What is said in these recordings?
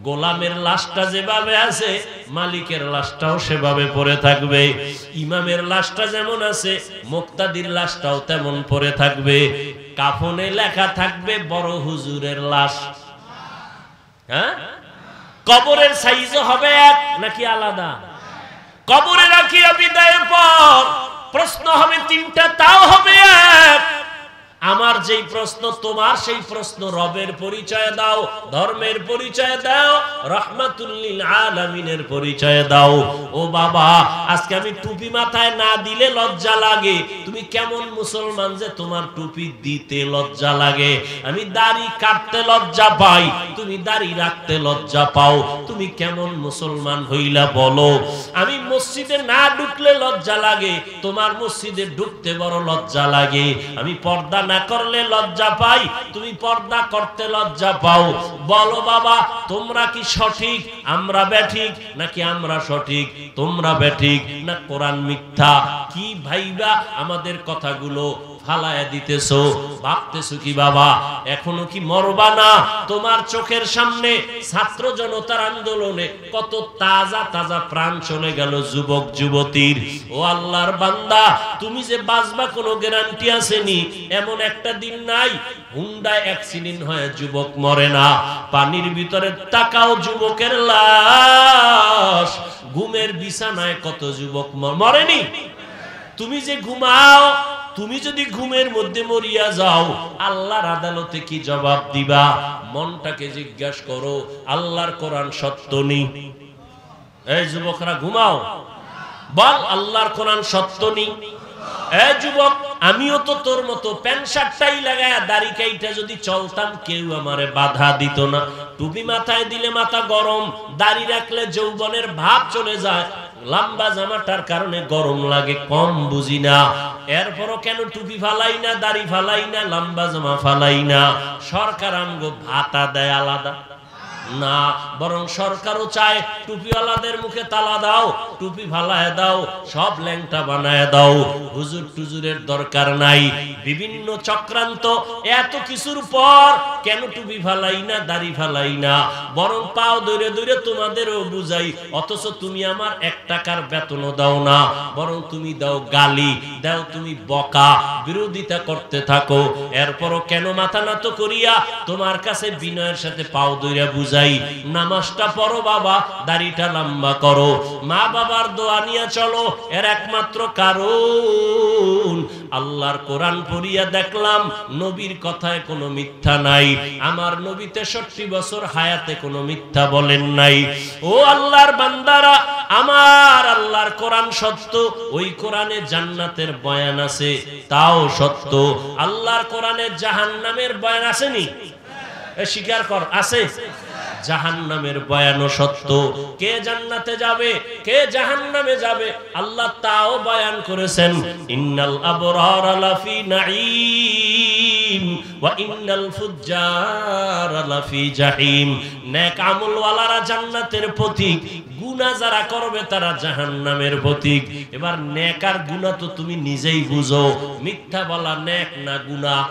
গোলামের লাশটা যেভাবে আছে মালিকের লাশটাও সেভাবে পড়ে থাকবে। ইমামের লাশটা যেমন আছে মুক্তাদির লাশটাও তেমন পড়ে থাকবে। কাফনে লেখা থাকবে বড় হুজুরের লাশ। হ্যাঁ, কবরের সাইজও হবে এক নাকি আলাদা? কবরে রাখিয়া বিদায়ের পর প্রশ্ন হবে তিনটা, তাও হবে এক। আমার যেই প্রশ্ন তোমার সেই প্রশ্ন, রবের পরিচয় দাও, ধর্মের পরিচয় দাও, রাহমাতুল লিল আলামিনের পরিচয় দাও। ও বাবা, আজকে আমি টুপি মাথায় না দিলে লজ্জা লাগে। তুমি কেমন মুসলমান যে তোমার টুপি দিতে লজ্জা লাগে? আমি দাড়ি কাটতে লজ্জা পাই, তুমি দাড়ি রাখতে লজ্জা পাও। তুমি কেমন মুসলমান হইলা বলো? আমি মসজিদে না ঢুকলে লজ্জা লাগে, তোমার মসজিদে ঢুকতে বড় লজ্জা লাগে। আমি পর্দা না করলে লজ্জা পাই, তুমি পর্দা করতে লজ্জা পাও। বলো বাবা, তোমরা কি সঠিক, আমরা ব্যাঠিক, নাকি আমরা সঠিক তোমরা ব্যাঠিক, না কোরআন মিথ্যা? কি ভাইবা আমাদের কথাগুলো ফালায়া দিতেছো? ভাবতেছো কি বাবা এখনো কি মরবা না? তোমার চোখের সামনে ছাত্র জনতার আন্দোলনে কত তাজা তাজা প্রাণ চলে গেল যুবক যুবতীর। ও আল্লাহর বান্দা, তুমি যে বাঁচবা কোনো গ্যারান্টি আসেনি। এমন একটা দিন নাই হুন্ডায় অ্যাক্সিডেন্ট হয়ে যুবক মরে না। পানির ভিতরে তাকাও, যুবকের লাশ। ঘুমের বিছানায় কত যুবক মরেনি? তুমি যে ঘুমাও, তুমি যদি ঘুমের মধ্যে মরিয়া যাও, আল্লাহর আদালতে কি জবাব দিবা? মনটাকে জিজ্ঞাসা করো, আল্লাহর কোরআন সত্য নেই? এই যুবকরা ঘুমাও, বল আল্লাহর কোরআন সত্য নেই? এই যুবক, আমিও তো তোর মতো প্যান্ট শার্টটাই লাগায়া দাড়ি কাইটা যদি চলতাম, কেউ আমারে বাধা দিত না। টুপি মাথায় দিলে মাথা গরম, দাড়ি রাখলে যৌবনের ভাব চলে যায়, লম্বা জামাটার কারণে গরম লাগে, কম বুঝি না। এরপরও কেন টুপি ফালাই না, দাড়ি ফালাই না, লম্বা জামা ফালাই না? সরকার আমগো ভাতা দেয় আলাদা না, বরং সরকারও চায় টুপিওয়ালাদের মুখে তালা দাও, টুপি ফালায় দাও, সব ল্যাংটা বানায় দাও। হুজুর টুজুরের দরকার নাই। বিভিন্ন চক্রান্ত, এত কিছুর পর কেন টুপি ফালাই না, দাড়ি ফালাই না? বরং পাও দৌড়ে দৌড়ে তোমাদেরও বুঝাই, অথচ তুমি আমার 1 টাকার বেতনও দাও না, বরং তুমি দাও গালি, দাও তুমি বকা, বিরোধিতা করতে থাকো। এরপরও কেন মাথা নত করিয়া তোমার কাছে বিনয়ের সাথে পাও দৌড়ে বুঝাই, নামাজটা পড়ো বাবা, দাড়িটা লম্বা করো, মা বাবার দোয়া নিয়ে চলো। এর একমাত্র কারণ আল্লাহর কোরআন পড়িয়া দেখলাম নবীর কথায় কোনো মিথ্যা নাই। আমার নবী 63 বছর হায়াতে কোনো মিথ্যা বলেন নাই। ও আল্লাহর বান্দারা, আমার আল্লাহর কোরআন সত্য। ওই কোরআনে জান্নাতের বয়ান আছে, তাও সত্য। আল্লাহর কোরআনে জাহান্নামের বয়ান আসেনি? স্বীকার কর, আছে। জাহান্নামের বয়ানও সত্য। কে জান্নাতে যাবে, কে জাহান্নামে যাবে, আল্লাহ তাও বয়ান করেছেন। ইন্নাল আবরারা লাফি নাঈম ওয়া ইন্নাল ফুজ্জারা লাফি জাহিম। নেক আমলওয়ালারা জান্নাতের পথিক, গুনাহ যারা করবে তারা জাহান্নামের পথিক। এবার নেক আর গুনাহ তো তুমি নিজেই বুঝো। মিথ্যা বলা নেক না গুনাহ?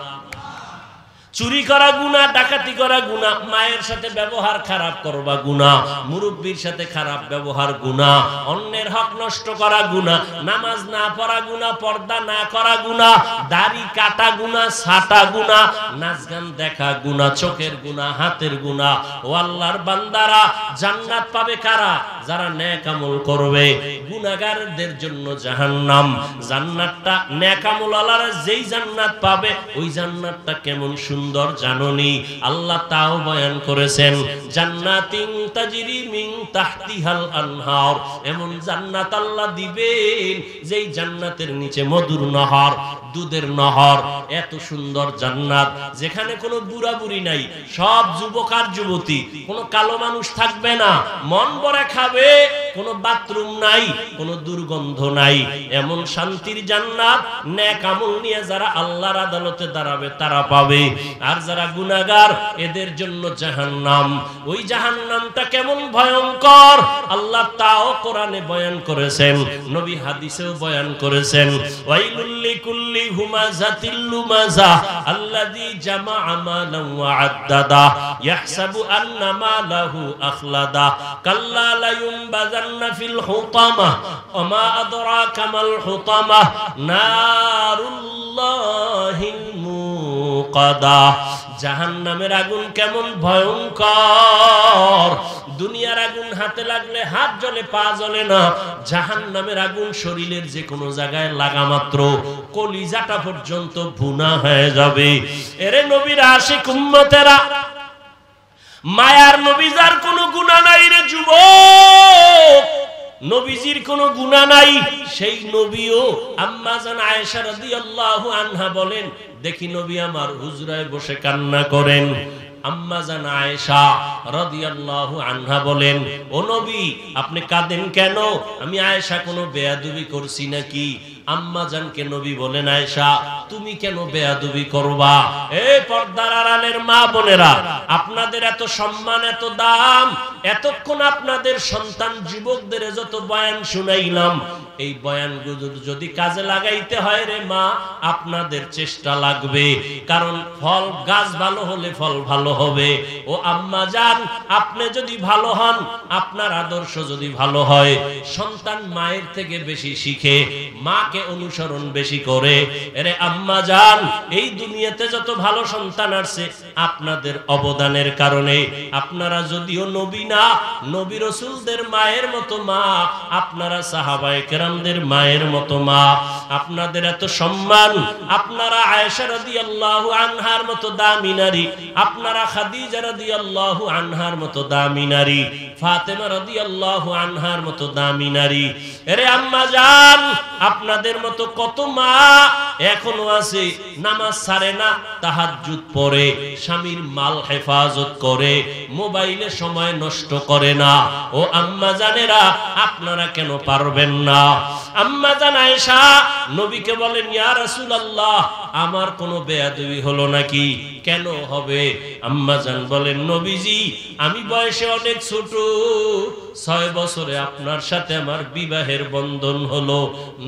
চুরি করা গুনাহ, ডাকাতি করা গুনাহ, মায়ের সাথে ব্যবহার খারাপ করবা গুনাহ, মুরব্বির সাথে খারাপ ব্যবহার গুনাহ, অন্যের হক নষ্ট করা গুনাহ, নামাজ না পড়া গুনাহ, পর্দা না করা গুনাহ, দাড়ি কাটা গুনাহ, ছাটা গুনাহ, নাচ গান দেখা গুনাহ, চোখের গুনাহ, হাতের গুনাহ। ও আল্লাহর বান্দারা, জান্নাত পাবে কারা? যারা নেক আমল করবে। গুনাহগারদের জন্য জাহান্নাম। জান্নাতটা নেক আমলওয়ালারা যেই জান্নাত পাবে, ওই জান্নাতটা কেমন সুন্দর জানোনি? আল্লাহ তাও বয়ান করেছেন, জান্নাতিন তাজরি মিন তাহতিহাল আনহার। এমন জান্নাত আল্লাহ দিবেন যেই জান্নাতের নিচে মধুর নহর, দুধের নহর। এত সুন্দর জান্নাত, যেখানে কোনো বুড়া বুড়ি নাই, সব যুবক আর যুবতী, কোনো কালো মানুষ থাকবে না, মন ভরে খাবে, কোনো বাথরুম নাই, কোনো দুর্গন্ধ নাই। এমন শান্তির জান্নাত নেক আমল নিয়ে যারা আল্লাহর আদালতে দাঁড়াবে তারা পাবে। আর যারা গুনাহগার, এদের জন্য জাহান্নাম। ওই জাহান্নামটা কেমন ভয়ঙ্কর আল্লাহ তাও কোরআনে বয়ান করেছেন, নবী হাদিসেও বয়ান করেছেন। ওয়াইলুল লিকুল্লি কুল্লি হুমাযাতিল লুমাযা আল্লাযী জামাআ মালান ওয়া আদ্দাদা ইয়াহসাবু আন্না মালাহু আখলাদা কাল্লা লা ইউনবাযান্না ফিল হুতামা ওয়া মা আদরাকা মাল হুতামা নারুল্লাহিল মুকাদা। জাহান্নামের আগুন কেমন ভয়ঙ্কর! দুনিয়ার আগুন হাতে লাগলে হাত জ্বলে, পা জ্বলে না। জাহান্নামের আগুন শরীরের যে কোনো জায়গায় লাগা মাত্র কলিজাটা পর্যন্ত ভুনা হয়ে যাবে। এরে নবীর আশিক উম্মতেরা, মায়ার নবী যার কোনো গুনাহ নাই রে যুবক, নবীজির কোনো গুনাহ নাই, সেই নবীও আম্মা জান আয়েশা রাদিয়াল্লাহু আনহা বলেন, দেখি নবী আমার হুজরায় বসে কান্না করেন। আম্মা জান আয়েশা রাদিয়াল্লাহু আনহা বলেন, ও নবী আপনি কাঁদেন কেন? আমি আয়েশা কোনো বেয়াদবি করছি নাকি? আম্মা জানকে নবী বলেন, আয়েশা তুমি কেন বেয়াদবি করবা? এই পর্দার আড়ালের মা বোনেরা, আপনাদের এত সম্মান, এত দাম, এতক্ষণ আপনাদের সন্তান যুবকদের যত বয়ান শুনাইলাম, এই বয়ানগুলো যদি কাজে লাগাইতে হয় রে মা, আপনাদের চেষ্টা লাগবে। কারণ ফল, গাছ ভালো হলে ফল ভালো হবে। ও আম্মা জান, আপনি যদি ভালো হন, আপনার আদর্শ যদি ভালো হয়, সন্তান মায়ের থেকে বেশি শিখে, মাকে অনুসরণ বেশি করে। এরে আম্মা জান, এই দুনিয়াতে যত ভালো সন্তান আসছে আপনাদের অবদানের কারণে। আপনারা যদিও নবী না, নবী রাসূলদের মায়ের মতো মা, আপনারা সাহাবায়ে কেরামদের মায়ের মতো মা। আপনাদের এত সম্মান, আপনারা আয়েশা রাদিয়াল্লাহু আনহার মতো দামি নারী, আপনারা খাদিজা রাদিয়াল্লাহু আনহার মতো দামি নারী, ফাতেমা রাদিয়াল্লাহু আনহার মতো দামি নারী। এরে আম্মা জান, আপনাদের মতো কত মা এখনো আছে, নামাজ ছাড়ে না, তাহাজ্জুদ পড়ে, স্বামীর মাল হেফাজত করে, মোবাইলে সময় নষ্ট করে না। ও আম্মা জানেরা, আপনারা কেন পারবেন না? আম্মা জান আয়েশা নবীকে বলেন, ইয়া রাসূলুল্লাহ আমার কোনো বেয়াদবি হলো নাকি? কেন হবে? আম্মা জান বলেন, নবীজি আমি বয়সে অনেক ছোট, 6 বছরে আপনার সাথে আমার বিবাহের বন্ধন হলো,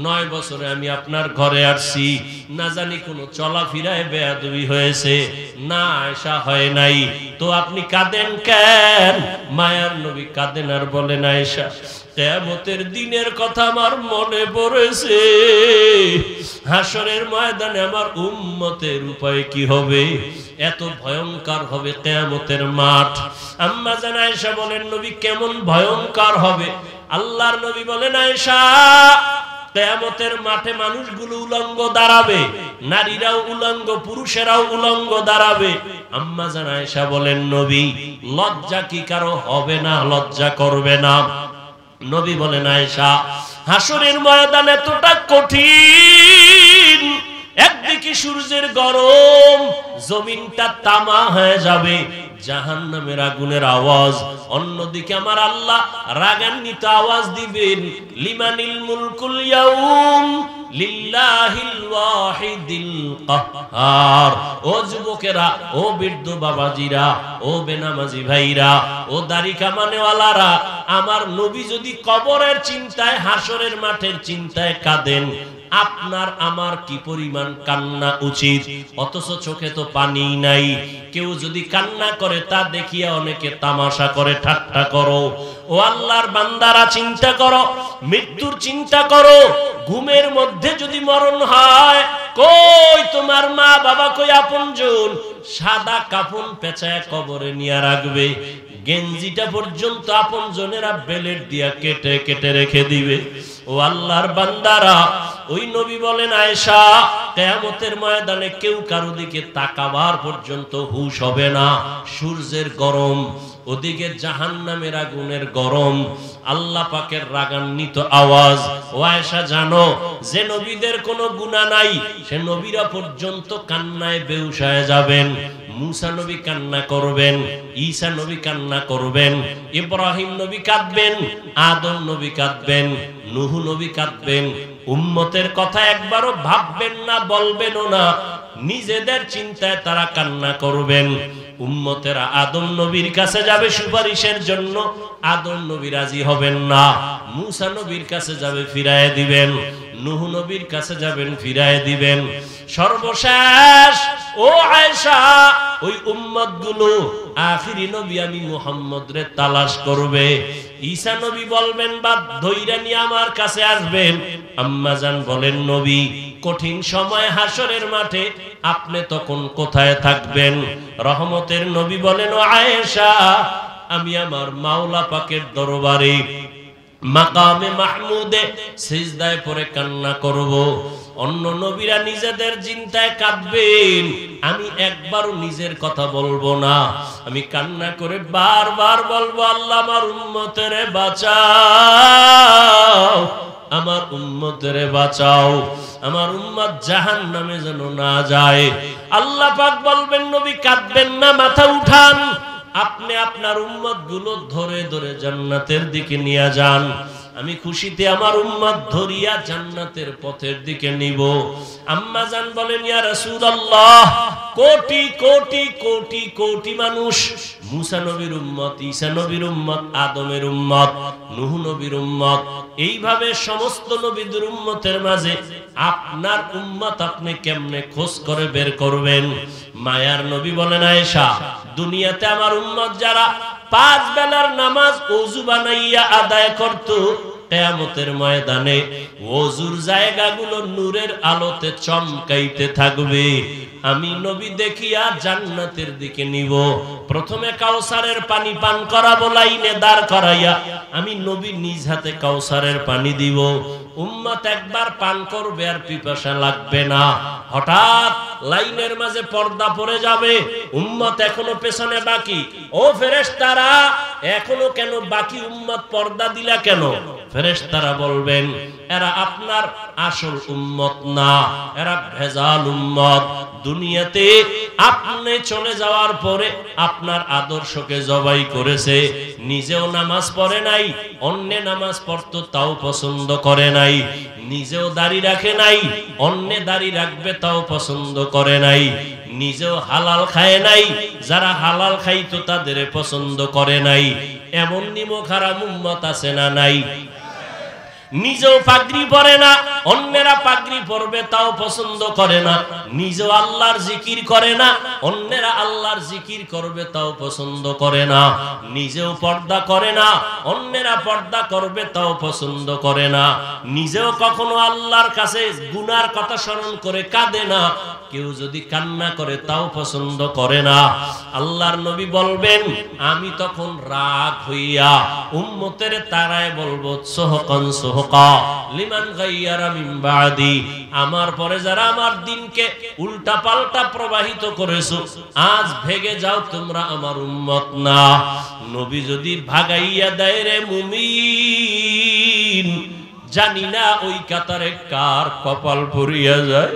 9 বছরে আমি আপনার ঘরে আসছি, না জানি কোনো চলাফেরায় বেয়াদবি হয়েছে না? আয়েশা হয় নাই। তো আপনি কাঁদেন কেন? মায়ার নবী কাঁদেন আর বলেন, আয়েশা কিয়ামতের দিনের কথা আমার মনে পড়েছে, হাসরের ময়দানে আমার উম্মতের উপায় কি হবে, এত ভয়ঙ্কর হবে কিয়ামতের মাঠ। আম্মা জান আয়েশা বলেন, নবী কেমন ভয়ঙ্কর হবে? আল্লাহর নবী বলেন, আয়েশা কিয়ামতের মাঠে মানুষগুলো উলঙ্গ দাঁড়াবে, নারীরাও উলঙ্গ, পুরুষেরাও উলঙ্গ দাঁড়াবে। আম্মা জান আয়েশা বলেন, নবী লজ্জা কি কারো হবে না? লজ্জা করবে না? নবী বলেন, আয়েশা হাসরের ময়দান এতটা কঠিন, একদিকে সূর্যের গরম, জমিনটা তামা হয়ে যাবে, জাহান্নামের আগুনের আওয়াজ, অন্যদিকে আমার আল্লাহ রাগান্বিত আওয়াজ দিবেন, লিমানিল মুলকুল ইয়াউম লিল্লাহিল ওয়াহিদিল কাহ্হার। ও যুবকেরা, ও বৃদ্ধ বাবাজিরা, ও বেনামাজি ভাইরা, ও দাড়ি কামানেওয়ালারা, আমার নবী যদি কবরের চিন্তায়, হাসরের মাঠের চিন্তায় কাঁদেন, আপনার আমার কি পরিমাণ কান্না উচিত? অথচ চোখে তো পানি নাই। কেউ যদি কান্না করে তা দেখিয়া অনেকে তামাশা করে, ঠাট্টা করো। ও আল্লাহর বান্দারা, চিন্তা করো, মৃত্যুর চিন্তা করো। ঘুমের মধ্যে যদি মরণ হয়, কই তোমার মা বাবা, কই আপনজন? সাদা কাফন পেঁচায় কবরে নিয়ে রাখবে, গেঞ্জিটা পর্যন্ত আপনজনেরা বেলেট দিয়া কেটে কেটে রেখে দিবে। ও আল্লাহর বান্দারা, ওই নবী বলেন, আয়েশা কিয়ামতের ময়দানে কেউ কারো দিকে তাকাবার পর্যন্ত হুঁশ হবে না। সূর্যের গরম, ওদিকে জাহান্নামের আগুনের গরম, আল্লাহ পাকের রাগান্বিত আওয়াজ। ও আয়েশা জানো, যে নবীদের কোনো গুনাহ নাই, সে নবীরা পর্যন্ত কান্নায় বেহুশ হয়ে যাবেন। মুসা নবী কান্না করবেন, ঈসা নবী কান্না করবেন, ইব্রাহিম নবী কাঁদবেন, আদম নবী কাঁদবেন, নূহ নবী কাঁদবেন। উম্মতের কথা একবারও ভাববেন না, বলবেনও না, নিজেদের চিন্তায় তারা কান্না করবেন। উম্মতেরা আদম নবীর কাছে যাবে সুপারিশের জন্য, আদম নবী রাজি হবেন না। মুসা নবীর কাছে যাবে, ফিরায় দিবেন। নূহ নবীর কাছে যাবেন, ফিরায় দিবেন। সর্বশেষ ও আয়েশা, ওই উম্মতগুলো আখিরি নবী আমি মুহাম্মদ রে তালাশ করবে। ঈসা নবী বলবেন বা ধৈর্য নিয়ে আমার কাছে আসবেন। আম্মা জান বলেন, নবী কঠিন সময় হাসরের মাঠে আপনি তখন কোথায় থাকবেন? রহমতের নবী বলেন, ও আয়েশা, আমি আমার মাওলা পাকের দরবারে মাকামে মাহমুদে সিজদায় পড়ে কান্না করব। অন্য নবীরা নিজেদের চিন্তায় কাঁদবেন, আমি একবারও নিজের কথা বলবো না। আমি কান্না করে বারবার বলবো, আল্লাহ আমার উম্মতের বাঁচাও, আমার উম্মতের বাঁচাও, আমার উম্মত জাহান্নামে যেন না যায়। আল্লাহ পাক বলবেন, নবী কাঁদবেন না, মাথা উঠান, আপনি আপনার উম্মত গুলো ধরে ধরে জান্নাতের দিকে নিয়ে যান। আমি খুশিতে আমার উম্মত ধরিয়া জান্নাতের পথের দিকে নিব। আম্মা জান বলেন, ইয়া রাসূলুল্লাহ, কোটি কোটি কোটি কোটি মানুষ, মুসা নবীর উম্মত, ঈসা নবীর উম্মত, আদমের উম্মত, নূহ নবীর উম্মত, এইভাবে সমস্ত নবীদের উম্মতের মাঝে আপনার উম্মত আপনি কেমনে খোঁজ করে বের করবেন? মায়ার নবী বলেন, আয়েশা, দুনিয়াতে আমার উম্মত যারা 5 বেলার নামাজ ওযু বানাইয়া আদায় করত, কিয়ামতের ময়দানে ওযুর জায়গাগুলো নূরের আলোতে চমকাইতে থাকবে। আমি নবী দেখিয়া জান্নাতের দিকে নিব। প্রথমে কাউসারের পানি পান করাবো, লাইনে দাঁড় করাইয়া আমি নবী নিজ হাতে কাউসারের পানি দিব। উম্মত একবার পান করবে আর পিপাসা লাগবে না। হঠাৎ লাইনের মাঝে পর্দা পড়ে যাবে, উম্মত এখনো পেছনে বাকি। ও ফেরেশতারা, এখনো কেন বাকি? উম্মত পর্দা দিলা কেন? ফেরেশতারা বলবেন, এরা আপনার আসল উম্মত না, এরা ভেজাল উম্মত। দুনিয়াতে আপনি চলে যাওয়ার পরে আপনার আদর্শকে জবাই করেছে, নিজেও নামাজ পড়ে নাই, অন্যে নামাজ পড়তো তাও পছন্দ করে নাই, নিজেও দাড়ি রাখে নাই, অন্যে দাড়ি রাখবে তাও পছন্দ করে নাই, নিজেও হালাল খায় নাই, যারা হালাল খাইতো তাদের পছন্দ করে নাই। এমন নিমক হারাম উম্মত আছে না নাই? নিজেও পাগড়ি পরে না, অন্যেরা পাগড়ি পরবে তাও পছন্দ করে না, নিজেও আল্লাহর জিকির করে না, অন্যেরা আল্লাহর জিকির করবে তাও পছন্দ করে না, নিজেও পর্দা করে না, অন্যেরা পর্দা করবে তাও পছন্দ করে না, নিজেও কখনো আল্লাহর কাছে গুনার কথা স্মরণ করে কাঁদে না, কেউ যদি কান্না করে তাও পছন্দ করে না। আল্লাহর নবী বলবেন, আমি তখন রাগ হইয়া উম্মতের তারায় বলবো, সোহকান সোহকা লিমান গায়্যারা মিন বাদি, আমার পরে যারা আমার দিনকে উল্টা পাল্টা প্রবাহিত করেছো, আজ ভেগে যাও, তোমরা আমার উম্মত না। নবী যদি ভাগাইয়া দেয় রে মুমিন, জানি না ওই কাতারে কার কপাল ভরিয়া যায়।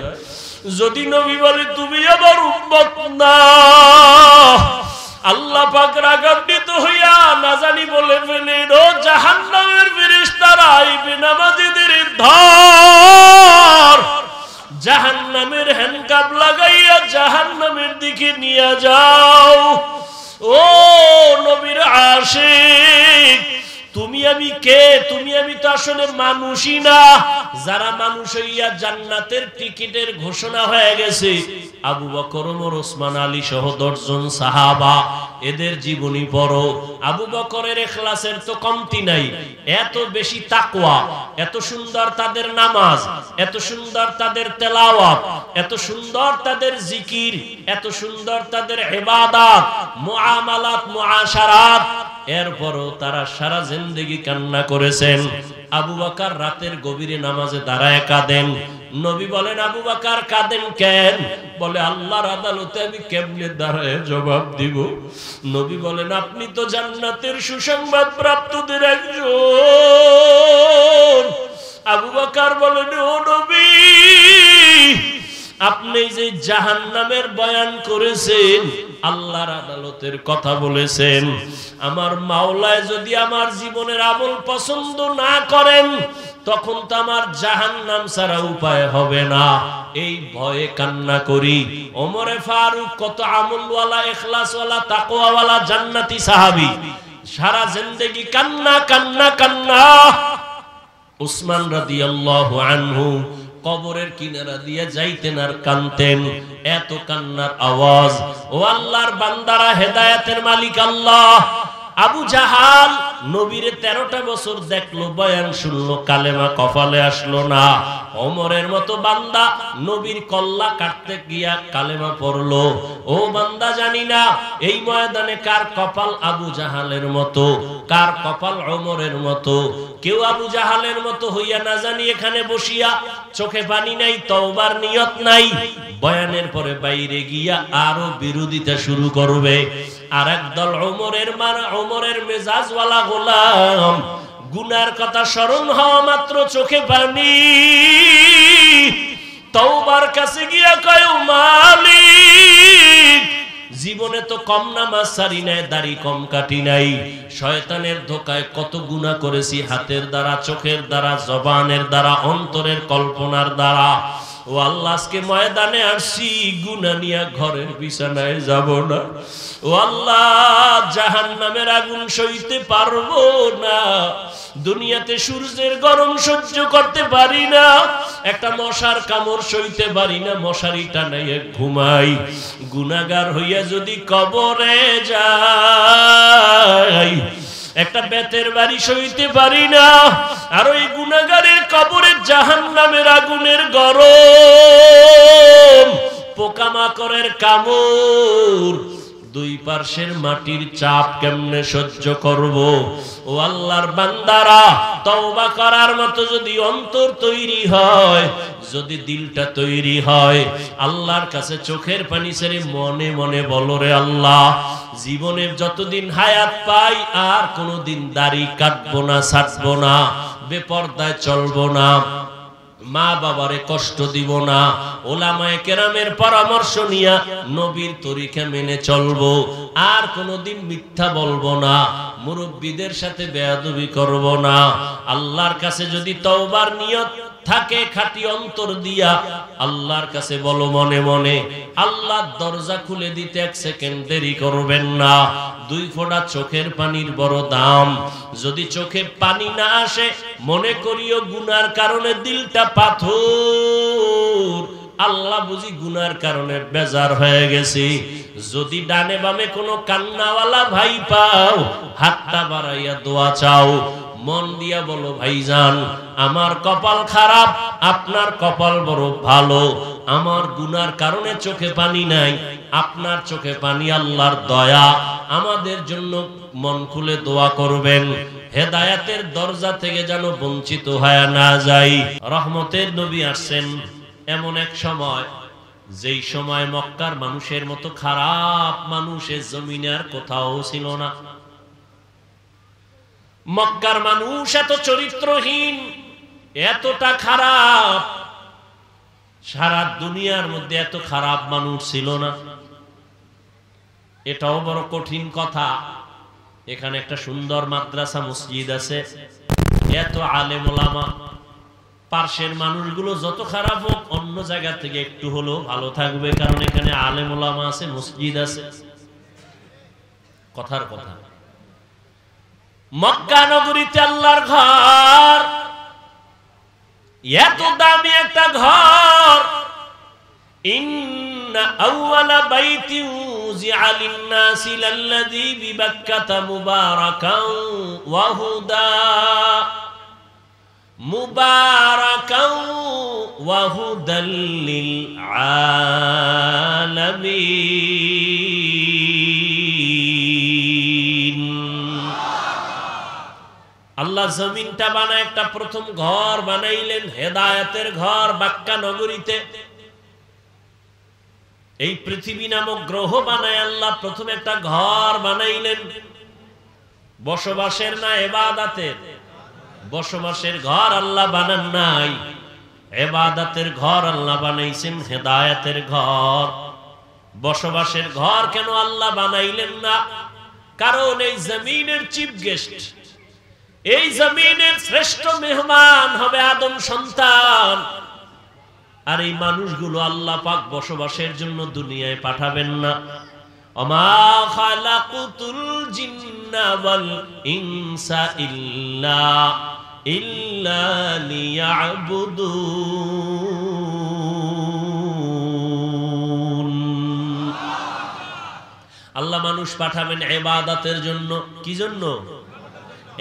যদি নবী বলে তুমি আমার উম্মত না, আল্লাহ পাক রাগান্বিত হইয়া না জানি বলে ফেলেন, ও জাহান্নামের ফেরেশতারা, এই বেনামাজীদের ধর, জাহান্নামের হ্যান্ডকাপ লাগাইয়া জাহান্নামের দিকে নিয়ে যাও। ও নবীর আশিক, তুমি আমি কে? তুমি আমি তো আসলে মানুষই না। যারা মানুষ হইয়া জান্নাতের টিকিটের ঘোষণা হয়ে গেছে, আবু বকর, ওমর, ওসমান, আলী সহ 10 জন সাহাবা, এদের জীবনী পড়ো। আবু বকরের ইখলাসের তো কমতি নাই, এত বেশি তাকওয়া, এত সুন্দর তাদের নামাজ, এত সুন্দর তাদের তেলাওয়াত, এত সুন্দর তাদের জিকির, এত সুন্দর তাদের ইবাদত, মুআমালাত, মুআশারাত। এরপরও তারা সারা জিন্দেগি কান্না করেছেন। আবু বকর রাতের গভীরে নামাজে দাঁড়ায় কাঁদেন। নবী বলেন, আবু বকর কাঁদেন কেন? বলে, আল্লাহর আদালতে আমি কেমনে দাঁড়ায় জবাব দিব? নবী বলেন, আপনি তো জান্নাতের সুসংবাদ প্রাপ্তদের একজন। আবু বকর বলেন, ও নবী, আপনি যে জাহান্নামের বয়ান করেছেন, আল্লাহর আদালতের কথা বলেছেন, আমার মাওলায় যদি আমার জীবনের আমল পছন্দ না করেন, তখন তো আমার জাহান্নাম ছাড়া উপায় হবে না। এই ভয়ে কান্না করি। ওমরে ফারুক কত আমলওয়ালা, ইখলাসওয়ালা, তাকওয়াওয়ালা জান্নাতি সাহাবী, সারা জিন্দেগি কান্না কান্না কান্না। উসমান রাদিয়াল্লাহু আনহু কবরের কিনারা দিয়ে যাইতেন আর কানতেন, এত কান্নার আওয়াজ। ও আল্লাহর বান্দারা, হেদায়েতের মালিক আল্লাহ। আবু জাহাল নবীরে 13টা বছর দেখলো, বয়ান শুনলো, কালেমা কপালে আসলো না। ওমরের মতো বান্দা নবীর কল্লা কাটতে গিয়া কালেমা পড়লো। ও বান্দা, জানি না এই ময়দানে কার কপাল আবু জাহালের মতো, কার কপাল ওমরের মতো। কেউ আবু জাহালের মতো হইয়া না জানি এখানে বসিয়া চোখে পানি নাই, তওবার নিয়ত নাই, বয়ানের পরে বাইরে গিয়া আরো বিরোধিতা শুরু করবে। আর একদল ওমরের মেজাজওয়ালা গোলাম, গুনার কথা স্মরণ হওয়া মাত্র চোখে পানি, তওবার কাছে গিয়া কয়, মালিক, জীবনে তো কম নামাজ সারি নাই, দাড়ি কম কাটি নাই, শয়তানের ধোকায় কত গুনাহ করেছি, হাতের দ্বারা, চোখের দ্বারা, জবানের দ্বারা, অন্তরের কল্পনার দ্বারা। ও আল্লাহ, আজকে ময়দানে আসছি, গুনাহ নিয়ে ঘরের বিছানায় যাব না। ও আল্লাহ, জাহান্নামের আগুন সইতে পারবো না, দুনিয়াতে সূর্যের গরম সহ্য করতে পারি না, একটা মশার কামড় সইতে পারি না, মশারি টানাইয়া ঘুমাই। গুনাহগার হইয়া যদি কবরে যাই, একটা বেতের বাড়ি সইতে পারি না, আর ওই গুনাহগারের কবরে জাহান্নামের আগুনের গরম, পোকামাকড়ের কামড়, দুই পার্শ্বের মাটির চাপ কেমনে সহ্য করব। ও আল্লাহর বান্দারা, তওবা করার মতো যদি অন্তর তৈরি হয়, যদি দিলটা তৈরি হয়, আল্লাহর কাছে চোখের পানি ছেড়ে মনে মনে বলো, রে আল্লাহ, জীবনে যতদিন হায়াত পাই আর কোনোদিন দাড়ি কাটবো না, ছাড়বো না, বেপরদায় চলবো না, মা বাবারে কষ্ট দিব না, ওলামায়ে কেরামের পরামর্শ নিয়া নবীর তরিকা মেনে চলবো, আর কোনোদিন মিথ্যা বলবো না, মুরব্বীদের সাথে বেয়াদবি করব না। আল্লাহর কাছে যদি তওবার নিয়ত থাকে খাঁটি অন্তর দিয়া, আল্লাহর কাছে বলো মনে মনে, আল্লাহ দরজা খুলে দিতে 1 সেকেন্ড দেরি করবেন না। 2 ফোঁটা চোখের পানির বড় দাম। যদি চোখে পানি না আসে, মনে করিও গুনার কারণে দিলটা পাথর, আল্লাহ বুঝি গুনার কারণে বেজার হয়ে গেছি। যদি ডানে বামে কোনো কান্নাওয়ালা ভাই পাও, হাতটা বাড়াইয়া দোয়া চাও, মন দিয়া বলো, ভাইজান, আমার কপাল খারাপ, আপনার কপাল বড় ভালো, আমার গুনার কারণে চোখে পানি নাই, আপনার চোখে পানি, আল্লাহর দয়া, আমাদের জন্য মন খুলে দোয়া করবেন, হেদায়েতের দরজা থেকে যেন বঞ্চিত হয়ে না যাই। রহমতের নবী আসছেন এমন এক সময়, যেই সময় মক্কার মানুষের মতো খারাপ মানুষের জমিনে আর কোথাও ছিল না। মক্কার মানুষ এত চরিত্রহীন, এতটা খারাপ, সারা দুনিয়ার মধ্যে এত খারাপ মানুষ ছিল না। এটাও বড় কঠিন কথা। এখানে একটা সুন্দর মাদ্রাসা মসজিদ আছে, এত আলেম ওলামা, পার্শ্বের মানুষগুলো যত খারাপ হোক, অন্য জায়গা থেকে একটু হলেও ভালো থাকবে, কারণ এখানে আলেম ওলামা আছে, মসজিদ আছে। কথার কথা, মক্কা নগরীতে আল্লাহর ঘর, এত দামি একটা ঘর। ইন্না আউওয়ালা বাইতি উযিআ লিন-নাসি লাল্লাযী বিবাক্কাতা মুবারাকান ওয়া হুদা, মুবারাকান ওয়া হুদাল লিল আলামিন। আল্লাহ জমিনটা বানায় একটা প্রথম ঘর বানাইলেন, হেদায়েতের ঘর, বাক্কা নগরীতে। এই পৃথিবী নামক গ্রহ বানায় আল্লাহ প্রথম একটা ঘর বানাইলেন, বসবাসের না ইবাদতের? বসবাসের ঘর আল্লাহ বানান নাই, ইবাদতের ঘর আল্লাহ বানাইছেন, হেদায়েতের ঘর। বসবাসের ঘর কেন আল্লাহ বানাইলেন না? কারণ এই জমিনের চিফ গেস্ট, এই জমিনের শ্রেষ্ঠ মেহমান হবে আদম সন্তান। আর এই মানুষগুলো আল্লাহ পাক বসবাসের জন্য দুনিয়ায় পাঠাবেন না। ওমা খালাকুতুল জিন্না ওয়াল ইনসা ইল্লা ইল্লা লিয়াবুদুন। আল্লাহ মানুষ পাঠাবেন ইবাদতের জন্য। কি জন্য?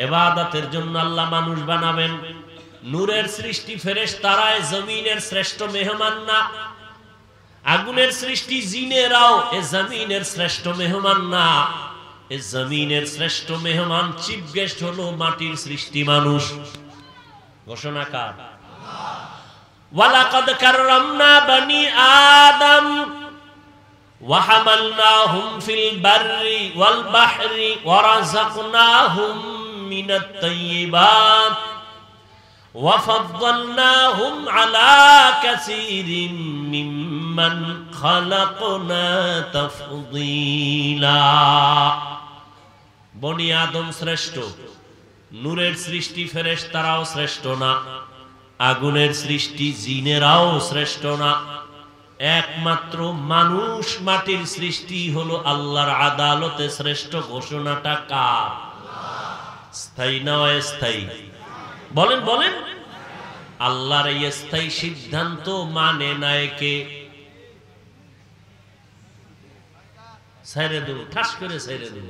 ইবাদতের জন্য আল্লাহ মানুষ বানাবেন। নূরের সৃষ্টি ফেরেশতারায় জমিনের শ্রেষ্ঠ মেহমান না। আগুনের সৃষ্টি জিনেরাও এ জমিনের শ্রেষ্ঠ মেহমান না। এ জমিনের শ্রেষ্ঠ মেহমান চিফ গেস্ট হলো মাটির সৃষ্টি মানুষ। ঘোষণা কার? ওয়ালাকাদ কাররামনা বানি আদম ওয়া হামালনাহুম ফিল বাররি ওয়াল বাহরি ওয়া রাযাকনাহুম মিনাত তাইয়্যিবাত ওয়া ফাদ্দালনাহুম আলা কাসীরিন মিম্মান খালাকনা তাফদীলা। বনি আদম শ্রেষ্ঠ, নূরের সৃষ্টি ফেরেশতারাও শ্রেষ্ঠ না, আগুনের সৃষ্টি জিনেরাও শ্রেষ্ঠ না। একমাত্র মানুষ মাটির সৃষ্টি হলো আল্লাহর আদালতে শ্রেষ্ঠ। ঘোষণাটা কার? স্থায়ী না অস্থায়ী? বলেন বলেন। আল্লাহর এই স্থায়ী সিদ্ধান্ত মানে না কে? ছেড়ে দেব, ঠাস করে ছেড়ে দেব।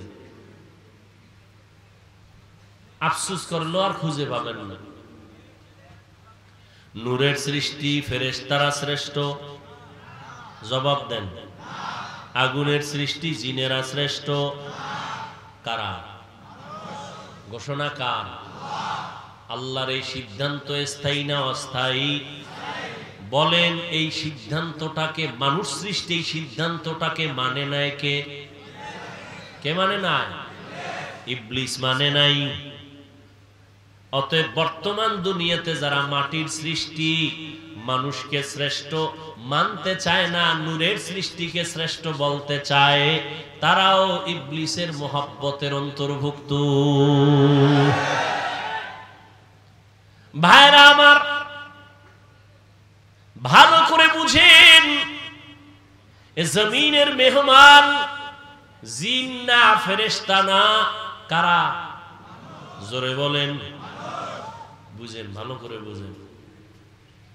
আফসোস করলো আর খুঁজে পাবেন না। নূরের সৃষ্টি ফেরেশতারা শ্রেষ্ঠ, জবাব দেন। আগুনের সৃষ্টি জিনেরা শ্রেষ্ঠ, কারা? ঘোষণা কার? আল্লাহর এই সিদ্ধান্ত স্থায়ী না অস্থায়ী? বলেন। এই সিদ্ধান্তটাকে মানুষ সৃষ্টি, এই সিদ্ধান্তটাকে মানে নাই কে? কে মানে নাই? ইবলিস মানে নাই। অতএব বর্তমান দুনিয়াতে যারা মাটির সৃষ্টি মানুষকে শ্রেষ্ঠ মানতে চায় না, নূরের সৃষ্টিকে শ্রেষ্ঠ বলতে চায়, তারাও ইবলিসের মহব্বতের অন্তর্ভুক্ত। ভাইরা আমার, ভালো করে বুঝেন, এ জমিনের মেহমান জিন না ফেরেশতা না, কারা? জোরে বলেন। বুঝেন, ভালো করে বুঝেন।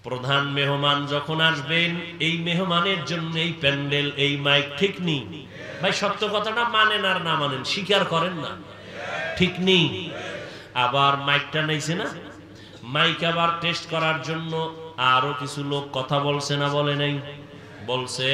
প্রধান মেহমান যখন আসবেন, এই মেহমানের জন্য এই প্যান্ডেল, এই মাইক ঠিক নেই। ভাই সত্য কথাটা মানেন আর না মানেন, স্বীকার করেন না, ঠিক নেই। আবার মাইকটা নাইছে না, মাইক আবার টেস্ট করার জন্য আরো কিছু লোক কথা বলছে না বলে নাই? বলছে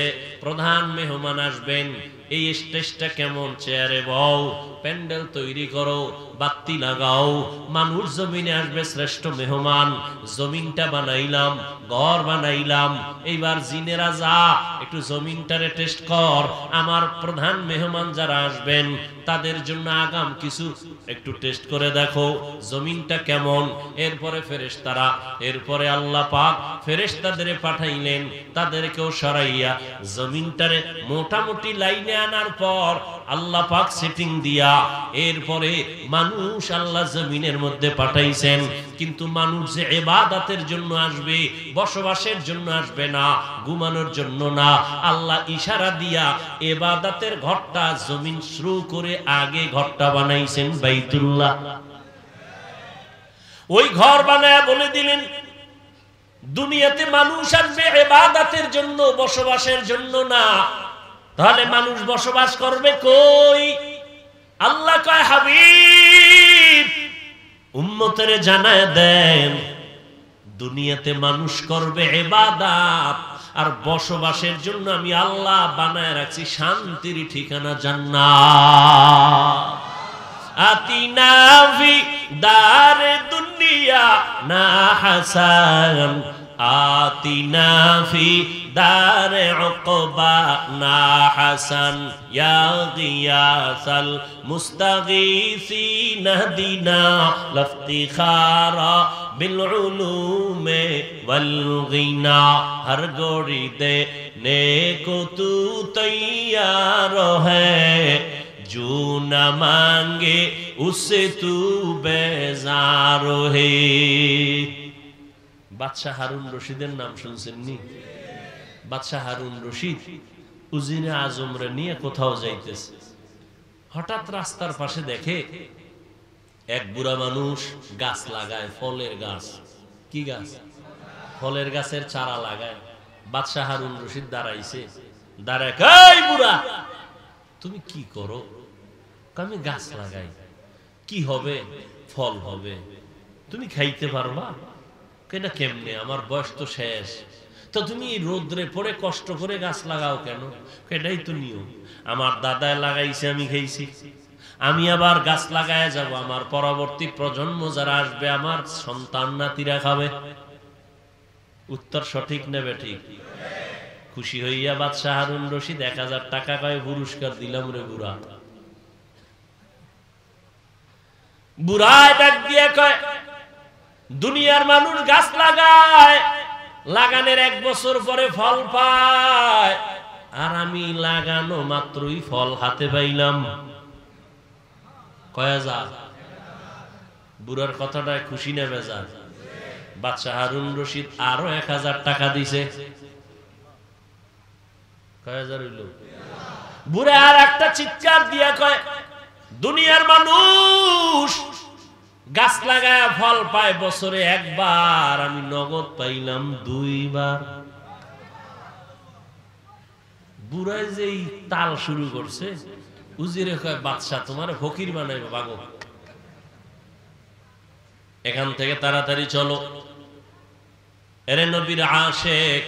প্রধান মেহমান আসবেন, এই স্টেজটা কেমন, চেয়ারে বও, প্যান্ডেল তৈরি করো, বাতি লাগাও, মানুষ জমিনে আসবে শ্রেষ্ঠ মেহমান, জমিনটা বানাইলাম, ঘর বানাইলাম, এইবার জিনেরা যা একটু জমিনটারে টেস্ট কর, আমার প্রধান মেহমান যারা আসবেন তাদের জন্য আগাম কিছু একটু টেস্ট করে দেখো জমিনটা কেমন। এরপরে ফেরেশতারা, এরপরে আল্লাহ পাক ফেরেশতাদের পাঠাইলেন, তাদেরকেও সরাইয়া জমিনটারে মোটামুটি লাইনে আনার পর আল্লাহ পাক সেটিং দিয়া এরপরে মানুষ আল্লাহ জমিনের মধ্যে পাঠাইছেন। কিন্তু মানুষ যে ইবাদতের জন্য আসবে, বসবাসের জন্য আসবে না, ঘুমানোর জন্য না, আল্লাহ ইশারা দিয়া ইবাদতের ঘরটা জমিন শুরু করে আগে ঘরটা বানাইছেন বাইতুল্লাহ। ওই ঘর বানায়া বলে দিলেন দুনিয়াতে মানুষ আসবে ইবাদতের জন্য, বসবাসের জন্য না। তাহলে মানুষ বসবাস করবে কই? আল্লাহ কয় হাবিব উম্মতের জানায় দেন, দুনিয়াতে মানুষ করবে ইবাদত, আর বসবাসের জন্য আমি আল্লাহ বানায় রাখছি শান্তির ঠিকানা জান্নাত। আতিনা ফি দারে দুনিয়া না হাসান, আতিনা ফি দারে উকবা না হাসান, ইয়া গিয়াসাল মুস্তাগীসিন দিনা লফতিখারা বিল উলুমে ওয়াল গিনা। হর গোড়ি দে নেকো তু তৈয়ার হ্যায়, जो न मांगे उससे तू बेजार है। বাদশাহ হারুন রশিদের নাম শুনছেন নি? বাদশাহ হারুন রশিদ উজিরে আজমরে নিয়ে কোথাও যাইতেছে, হঠাৎ রাস্তার পাশে দেখে এক বুড়া মানুষ গাছ লাগায়, ফলের গাছ। কি গাছ? ফলের গাছের চারা লাগায়। বাদশাহ হারুন রশিদ দাঁড়াইছে, দাঁড়ায়, এই বুড়া তুমি কি করো? আমি গাছ লাগাই। কি হবে? ফল হবে। তুমি খাইতে পারবা? কেনা কেমনে? আমার বয়স তো শেষ। তো তুমি রোদ্রে পড়ে কষ্ট করে গাছ লাগাও কেন? এটাই তো নিয়ম। আমার দাদায় লাগাইছে, আমি খাইছি, আমি আবার গাছ লাগায় যাব, আমার পরবর্তী প্রজন্ম যারা আসবে, আমার সন্তান নাতিরা খাবে। উত্তর সঠিক নেবে ঠিক? খুশি হইয়া বাদশাহ হারুন রশিদ 1000 টাকা কয় পুরস্কার দিলাম রে বুড়া। বুড়ায় ডাক দিয়ে কয়, দুনিয়ার মানুষ গাছ লাগায়, লাগানোর 1 বছর পরে ফল পায়, আর আমি লাগানো মাত্রই ফল হাতে পাইলাম। কয় হাজার? বুড়ার কথাটায় খুশি না বেজার? বাদশাহ হারুন রশিদ আরো 1000 টাকা দিছে। কয় হাজার হইল? বুড়া আর একটা চিৎকার দিয়া কয়, দুনিয়ার মানুষ গাছ লাগায় ফল পায় বছরে 1 বার, আমি নগদ পাইলাম 2 বার। বুড়ায় যেই তাল শুরু করছে, উজিরে কয়, বাদশাহ তোমার ফকির বানাইবো, বাগো এখান থেকে তাড়াতাড়ি চলো। এরে নবীর আশিক,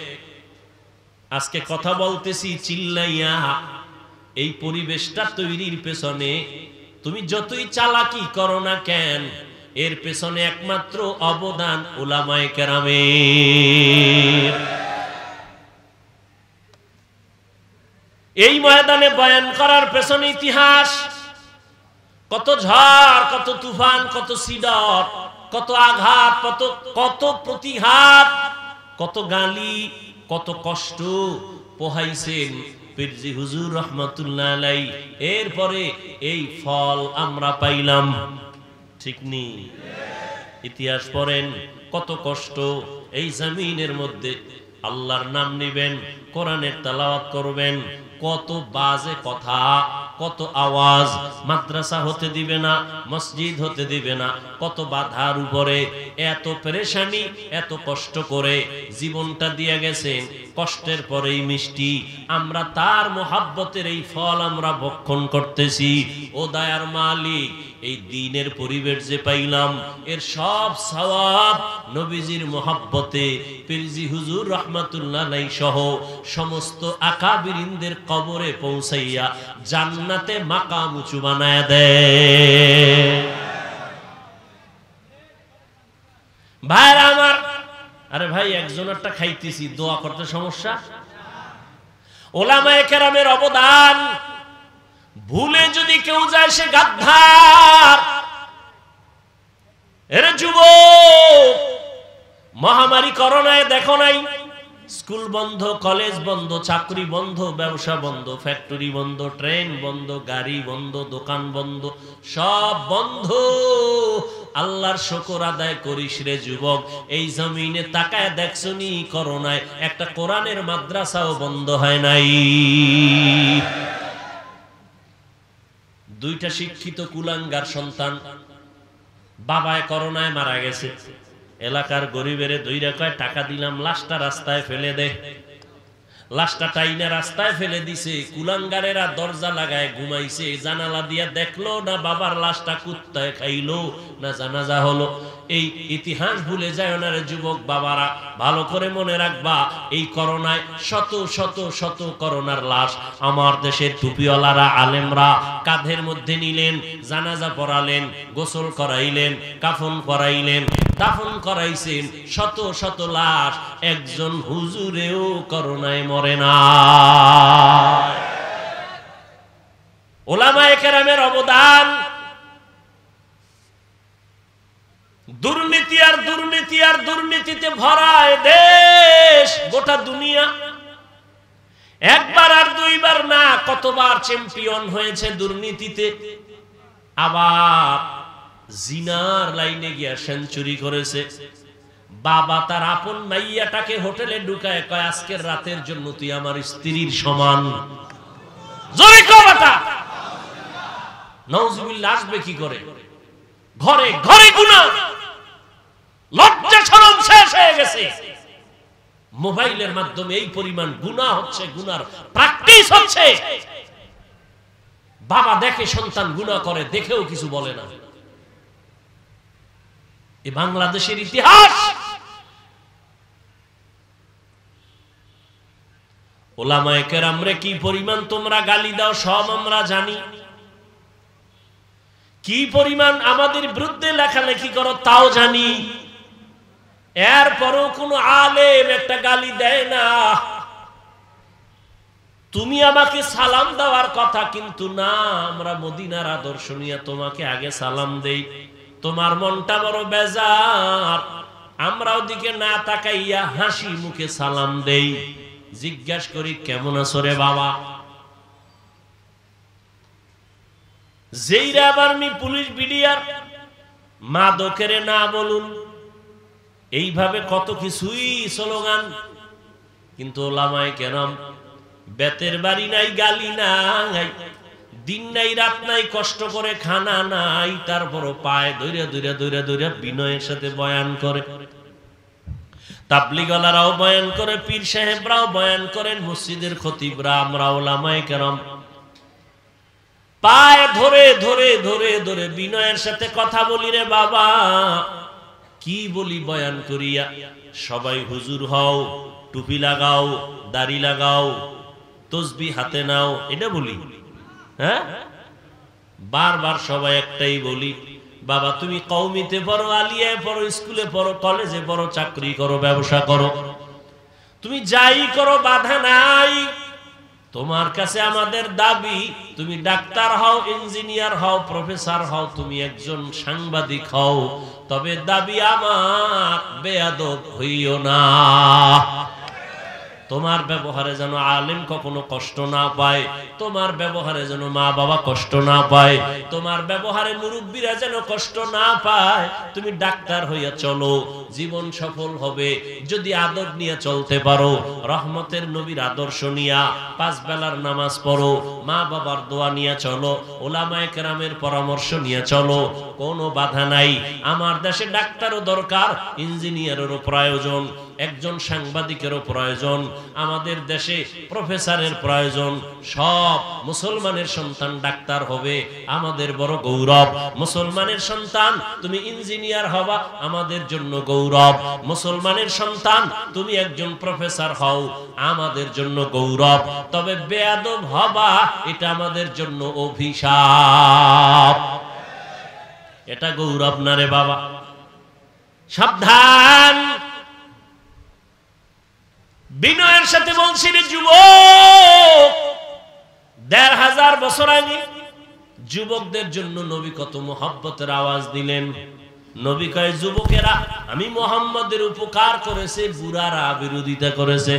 আজকে কথা বলতেছি চিল্লাইয়া। এই পরিবেশটা তৈরির পেছনে তুমি যতই চালাকি করো না কেন, এর পেছনে একমাত্র অবদান উলামায়ে কেরামের। এই ময়দানে বয়ান করার পেছনে ইতিহাস, কত ঝড়, কত তুফান, কত সিডর, কত আঘাত, কত প্রতিঘাত, কত গালি, কত কষ্ট পোহাইছেন পীরজি হুজুর রহমাতুল্লাহ আলাইহি। এরপরে এই ফল আমরা পাইলাম, ঠিক নি? ইতিহাস পড়েন, কত কষ্ট। এই জমিনের মধ্যে আল্লাহর নাম নিবেন, কোরআনের তেলাওয়াত করবেন, কত বাজে কথা, কত আওয়াজ, মাদ্রাসা হতে দিবে না, মসজিদ হতে দিবে না, কত বাধার উপরে, এত পেরেশানি, এত কষ্ট করে জীবনটা দিয়ে গেছেন। কষ্টের পরেই মিষ্টি, আমরা তার মোহাব্বতের এই ফল আমরা ভক্ষণ করতেছি। ও দয়ার মালিক, এই দ্বীনের পরিবেশ যে পাইলাম, এর সব সওয়াব নবীজির মোহাব্বতে পীরজি হুজুর রহমাতুল্লাহ আলাইহি সহ সমস্ত আকাবিরিনদের কবরে পৌঁছাইয়া জান্নাতে মাকাম উঁচু বানায় দেয়। ভাইরা আমার, আরে ভাই একজনেরটা খাইতেছি, দোয়া করতে সমস্যা? উলামায়ে কেরামের অবদান ভুলে যদি কেউ যায় সে গাদ্দার। এরে যুবক, মহামারী করোনায় দেখো নাই, স্কুল বন্ধ, কলেজ বন্ধ, চাকরি বন্ধ, ব্যবসা বন্ধ, ফ্যাক্টরি বন্ধ, ট্রেন বন্ধ, গাড়ি বন্ধ, দোকান বন্ধ, সব বন্ধ। আল্লাহর শুকর আদায় করিস রে যুবক। এই জমিনে তাকায় দেখছনি, করোনায় একটা কোরআনের মাদ্রাসাও বন্ধ হয় নাই। 2টা শিক্ষিত কুলাঙ্গার সন্তান বাবায় করোনায় মারা গেছে। এলাকার গরিবের দইরা কয়, টাকা দিলাম, লাশটা রাস্তায় ফেলে দে। লাশটা টাইনা রাস্তায় ফেলে দিছে। কুলাঙ্গারেরা দরজা লাগায় ঘুমাইছে, জানালা দিয়া দেখলো না বাবার লাশটা কুত্তায় খাইলো না জানাজা হলো। এই ইতিহাস ভুলে যায় না রে যুবক বাবারা, ভালো করে মনে রাখবা। এই করোনায় শত শত শত করোনার লাশ আমার দেশের টুপিওয়ালারা, আলেমরা কাঁধের মধ্যে নিলেন, জানাজা পড়ালেন, গোসল করাইলেন, কাফন করাইলেন, দাফন করাইছেন। শত শত লাশ, একজন হুজুরেও করোনায় মরে না। উলামায়ে কেরামের অবদান। দুর্নীতি আর দুর্নীতি আর দুর্নীতিতে ভরা দেশ, গোটা দুনিয়া। 1 বার আর 2 বার না, কতবার চ্যাম্পিয়ন হয়েছে দুর্নীতিতে। আবার জিনার লাইনে গিয়া সেঞ্চুরি করেছে। বাবা তার আপন মাইয়াটাকে হোটেলে ঢুকায় কয়, আজকের রাতের জন্য তুই আমার স্ত্রীর সমান। জোরে কও বেটা, নাউজুবিল্লাহ। আসবে কি করে? ঘরে ঘরে গুনাহ, লজ্জা শরম শেষ হয়ে গেছে। মোবাইলের মাধ্যমে এই পরিমাণ গুনাহ হচ্ছে, গুনার প্র্যাকটিস হচ্ছে। বাবা দেখে সন্তান গুনাহ করে, দেখেও কিছু বলে না। এই বাংলাদেশের ইতিহাস। ওলামায়ে কেরামরে কি পরিমাণ তোমরা গালি দাও সব আমরা জানি, কি পরিমাণ আমাদের বিরুদ্ধে লেখালেখি করো তাও জানি। এরপরও কোন আলেম একটা গালি দেয় না। তুমি আমাকে সালাম দেওয়ার কথা, কিন্তু না, আমরা মদিনার আদর্শ নিয়ে তোমাকে আগে সালাম দেই। তোমার মনটা বড় বেজার, আমরা ওদিকে না তাকাইয়া হাসি মুখে সালাম দেই। জিজ্ঞাসা করি কেমন আছো রে বাবা। যেইরা আবার পুলিশ বিডিআর মাদকের না বলুন, এইভাবে কত কিছুই স্লোগান। কিন্তু ওলামায়ে কেরাম বেতের বাড়ি নাই, গালি নাই, দিন নাই রাত নাই, কষ্ট করে খানা নাই, তারপরও পায়ে দইরা দইরা দইরা দইরা বিনয়ের সাথে বয়ান করে। তাবলীগওয়ালারাও বয়ান করে, পীর সাহেবরাও বয়ান করেন, মসজিদের খতিবরা, আমরা ওলামায়ে কেরাম পায়ে ধরে ধরে ধরে ধরে বিনয়ের সাথে কথা বলি। রে বাবা কি বলি বয়ান করিয়া? সবাই হুজুর হও, টুপি লাগাও, দাড়ি লাগাও, তসবিহ হাতে নাও, এটা বলি। হ্যাঁ, বারবার সবাই একটাই বলি, বাবা তুমি কওমিতে পড়ো, আলিয়ায় পড়ো, স্কুলে পড়ো, কলেজে পড়ো, চাকরি করো, ব্যবসা করো, তুমি যাই করো বাধা নাই। তোমার কাছে আমাদের দাবি তুমি ডাক্তার হও, ইঞ্জিনিয়ার হও, প্রফেসর হও, তুমি একজন সাংবাদিক হও, তবে দাবি আমার বেয়াদব হইও না। তোমার ব্যবহারে যেন আলেম কখনো কষ্ট না পায়, তোমার ব্যবহারে যেন মা বাবা কষ্ট না পায়, তোমার ব্যবহারে মুরব্বীরা যেন কষ্ট না পায়। তুমি ডাক্তার হইয়া চলো, জীবন সফল হবে যদি আদব নিয়ে চলতে পারো। রহমতের নবীর আদর্শ নিয়া 5 বেলার নামাজ পড়ো, মা বাবার দোয়া নিয়ে চলো, ওলামায়ে কেরামের পরামর্শ নিয়ে চলো, কোনো বাধা নাই। আমার দেশে ডাক্তারও দরকার, ইঞ্জিনিয়ারেরও প্রয়োজন, একজন সাংবাদিকেরও প্রয়োজন, আমাদের দেশে প্রফেসরের প্রয়োজন। সব মুসলমানের সন্তান ডাক্তার হবে আমাদের বড় গৌরব। মুসলমানের সন্তান তুমি ইঞ্জিনিয়ার হবা আমাদের জন্য গৌরব। মুসলমানের সন্তান তুমি একজন প্রফেসর হও আমাদের জন্য গৌরব। তবে বেয়াদব হবা এটা আমাদের জন্য অভিশাপ। এটা গৌরব না রে বাবা, সাবধান। বিনয়ের সাথে বলছি রে যুবক, ১৫০০ বছর আগে যুবকদের জন্য নবী কত মোহাব্বতের আওয়াজ দিলেন। নবী কয় যুবকেরা আমি মুহাম্মদের উপকার করেছে, বুড়ারা বিরোধিতা করেছে।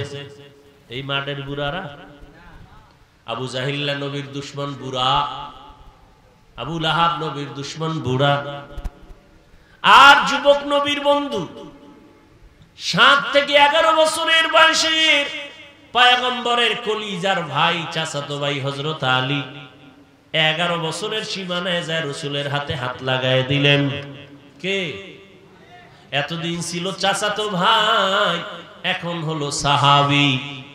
এই মাঠের বুড়ারা, আবু জাহিল্লা নবীর দুশমন বুড়া, আবু লাহাব নবীর দুশমন বুড়া, আর যুবক নবীর বন্ধু 7 থেকে 11 বছরের বয়সের পয়গম্বরের কলিজার ভাই, চাচাতো ভাই হযরত আলী 11 বছরের সীমানায় যায় রাসূলের হাতে হাত লাগায় দিলেন। কে? এতদিন ছিল চাচাতো ভাই, এখন হলো সাহাবী,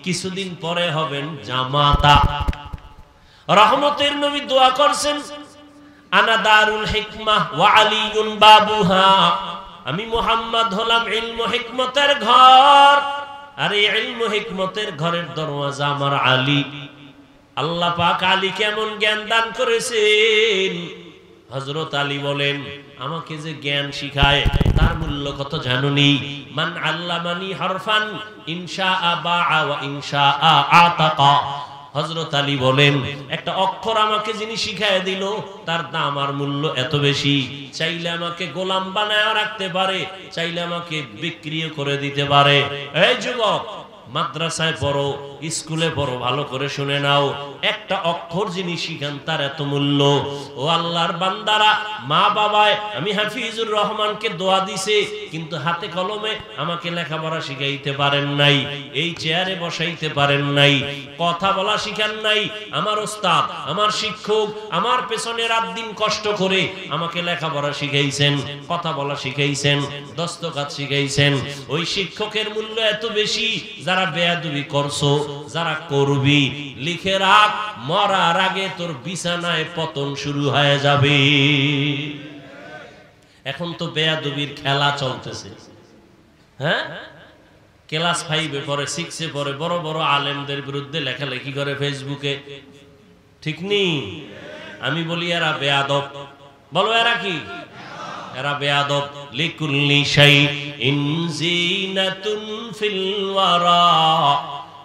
কিছুদিন পরে হবেন জামাতা। রহমতের নবী দোয়া করছেন, আনা দারুল হিকমাহ ওয়া আলীউন বাবুহা, আমি মুহাম্মদ হলাম ইলম ও হিকমতের ঘর, আর এই ইলম ও হিকমতের ঘরের দরওয়াজা আমার আলী। আল্লাহ পাক আলী কেমন জ্ঞান দান করেছেন। হযরত আলী বলেন, আমাকে যে জ্ঞান শিখায় তার মূল্য কত জানুনি? মান আল্লামানি হরফান ইনশাআ বাআ ওয়া ইনশাআ আতাকা। হযরত আলী বলেন, একটা অক্ষর আমাকে যিনি শিখায় দিল তার দাম আর মূল্য এত বেশি। চাইলে আমাকে গোলাম বানায় রাখতে পারে, চাইলে আমাকে বিক্রিও করে দিতে পারে। এই যুবক, মাদ্রাসায় পড়ো, স্কুলে পড়ো, ভালো করে শুনে নাও, একটা অক্ষর যিনি শিখান তার এত মূল্য। ও আল্লাহর বান্দারা, মা বাবায় আমি হাফিজুর রহমানকে দোয়া দিছে, কিন্তু হাতে কলমে আমাকে লেখাপড়া শিখাইতে পারেন নাই, এই চেয়ারে বসাইতে পারেন নাই, কথা বলা শিখান নাই। আমার ওস্তাদ, আমার শিক্ষক আমার পেছনে রাত দিন কষ্ট করে আমাকে লেখাপড়া শিখাইছেন, কথা বলা শিখাইছেন, দস্তখত শিখাইছেন। ওই শিক্ষকের মূল্য এত বেশি, যারা বেয়াদবি করছো, যারা করবি, লিখে রাখ, মরার আগে তোর বিছানায় পতন শুরু হয়ে যাবে। এখন তো বেয়াদবির খেলা চলতেছে। হ্যাঁ, ক্লাস 5-এ পড়ে, 6-এ পড়ে, বড় বড় আলেমদের বিরুদ্ধে লেখালেখি করে ফেসবুকে, ঠিক নেই? আমি বলি এরা বেয়াদব। বলো এরা কি? এরা বেয়াদব। লিকুল্লি শাইইন জিনাতুন ফিল ওয়ারা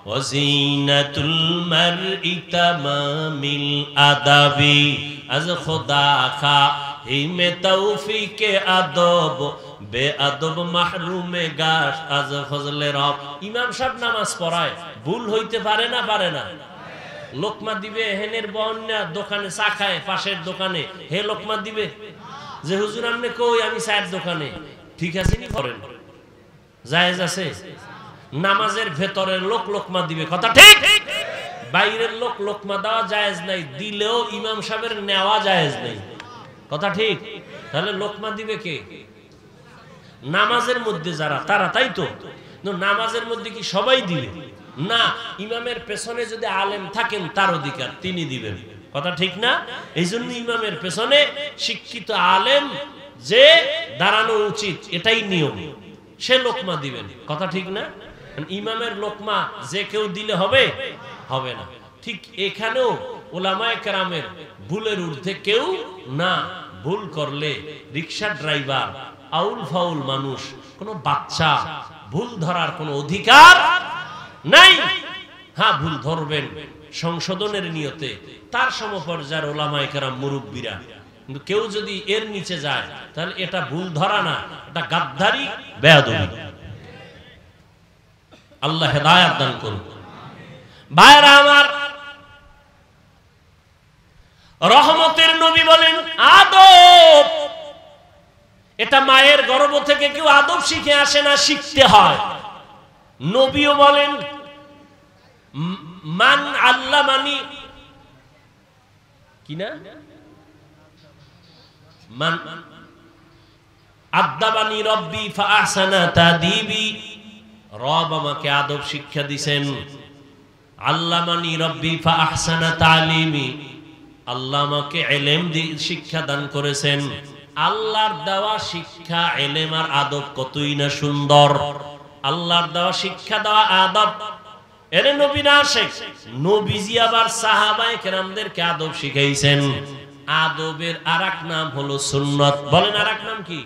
ওয়া জিনাতুল মারই তামামিল আদাবি। আজ খোদা খা হিমে তৌফিকে আদব, বেআদব মাহরুমে গাশ আজ ফজলে রব। ইমাম সাহেব নামাজ পড়ায়, ভুল হইতে পারে না? পারে না? লোকমা দিবে, হেনের বন্যা দোকানে চা খায়, পাশের দোকানে, হে লোকমা দিবে যে হুজুর আপনি কই, আমি চায়ের দোকানে, ঠিক আছে নি? করেন, জায়েজ আছে? নামাজের ভেতরের লোক লোকমা দিবে, কথা ঠিক। বাইরের লোক লোকমা দেওয়া জায়েজ নাই, দিলেও ইমাম সাহেবের নেওয়া জায়েজ নাই, কথা ঠিক। তাহলে লোকমা দিবে কে? নামাজের মধ্যে যারা, তারা, তাই তো? নামাজের মধ্যে কি সবাই দিবে? না, ইমামের পেছনে যদি আলেম থাকেন তার অধিকার, তিনি দিবেন, কথা ঠিক না? এই জন্য ইমামের পেছনে শিক্ষিত আলেম যে দাঁড়ানো উচিত, এটাই নিয়ম, সে লোকমা দিবেন, কথা ঠিক না? ইমামের লোকমা যে কেউ দিলে হবে? হবে না। ঠিক এখানেও উলামায়ে কেরামের ভুলের ঊর্ধ্বে কেউ না। ভুল করলে রিকশা ড্রাইভার, আউল ফাউল মানুষ, কোনো বাচ্চা ভুল ধরার কোনো অধিকার নাই। হ্যাঁ, ভুল ধরবেন সংশোধনের নিয়তে, তার সমপর্যায়ের উলামায়ে কেরাম মুরব্বীরা। কিন্তু কেউ যদি এর নিচে যায়, তাহলে এটা ভুল ধরা না, এটা গাদ্দারি, বেয়াদবি। আল্লাহ হেদায়েত দান করুন। ভাইরা আমার, রহমতের নবী বলেন আদব, এটা মায়ের গর্ভ থেকে কেউ আদব শিখে আসে না, শিখতে হয়। নবীও বলেন মান আল্লামানি, কি না, মান আদাবানি রব্বি ফাআহসানা তাদিবি, রব আমাকে আদব শিক্ষা দিবেন। আল্লামানি রব্বি ফাআহসানা তালিমি, আল্লাহ আমাকে ইলম শিক্ষা দান করেছেন। আল্লাহর দেওয়া শিক্ষা, ইলম আর আদব কতই না সুন্দর। আল্লাহর দেওয়া শিক্ষা, দেওয়া আদব, এর নবী না শেখ, নবীজি আবার সাহাবায়ে কেরামদেরকে আদব শিখাইছেন। আদবের আরেক নাম হলো সুন্নত। বলেন আরেক নাম কি?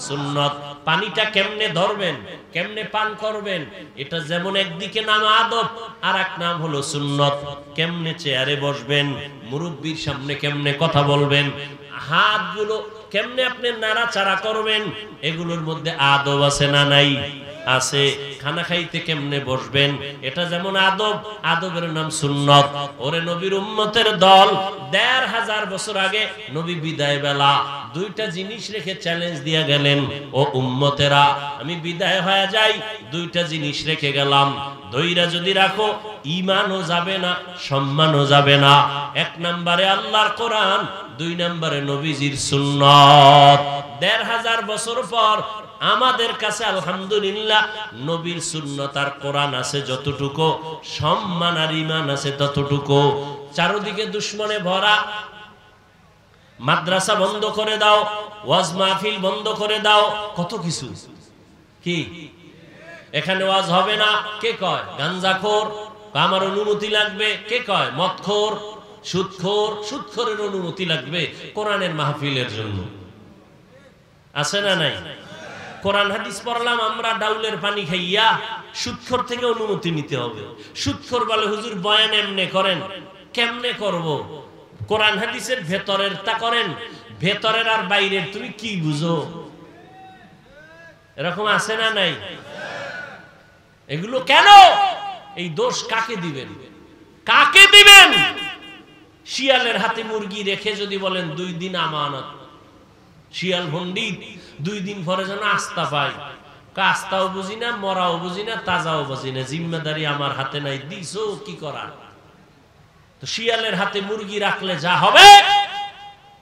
সুন্নত। পানিটা কেমনে ধরবেন, কেমনে পান করবেন, এটা যেমন একদিকে নাম আদব, আর এক নাম হলো সুন্নত। কেমনে চেয়ারে বসবেন, মুরব্বির সামনে কেমনে কথা বলবেন, হাতগুলো কেমনে আপনি নাড়াচাড়া করবেন, এগুলোর মধ্যে আদব আছে না নাই? আছে। খানা খাইতে কেমনে বসবেন, এটা যেমন আদব, আদবের নাম সুন্নত। ওরে নবীর উম্মতের দল, ১৫০০ বছর আগে নবী বিদায় বেলা দুইটা জিনিস রেখে চ্যালেঞ্জ দিয়ে গেলেন, ও উম্মতেরা আমি বিদায় হয়ে যাই, দুইটা জিনিস রেখে গেলাম, ধৈর্য যদি রাখো ঈমানও যাবে না, সম্মানও যাবে না। এক নম্বরে আল্লাহর কোরআন, দুই নম্বরে নবীজির সুন্নত। ১৫০০ বছর পর আমাদের কাছে আলহামদুলিল্লাহ নবীর সুন্নত আর কোরআন আছে যতটুকু, সম্মান আর ঈমান আছে ততটুকু। চারদিকে দুশমনে ভরা, মাদ্রাসা বন্ধ করে দাও, ওয়াজ মাহফিল বন্ধ করে দাও, কত কিছু। কি এখানে ওয়াজ হবে না, কে কয়? গাঞ্জাখোর, আমার অনুমতি লাগবে, কে কয়? মদখোর, সুদখোর, সুদখোরের অনুমতি লাগবে কোরআনের মাহফিলের জন্য। আছে না নাই? কোরআন হাদিস পড়লাম আমরা ডাউলের পানি খাইয়া, সুদখোর থেকে অনুমতি নিতে হবে। সুদখোর বলে হুজুর বয়ান এমনে করেন, কেমনে করব? কোরআন হাদিসের ভেতরের তা করেন, ভেতরের আর বাইরের তুমি কি বুঝো? এরকম আছে না নাই? এগুলো কেন? এই দোষ কাকে দিবেন? কাকে দিবেন? শিয়ালের হাতে মুরগি রেখে যদি বলেন 2 দিন আমানত, শিয়াল পণ্ডিত 2 দিন পরে যেন আস্থা পায়, আস্তাও বুঝি না, মরাও বুঝি না, তাজাও বুঝি না, জিম্মেদারি আমার হাতে নাই, দিছো কি করা? তো শিয়ালের হাতে মুরগি রাখলে যা হবে,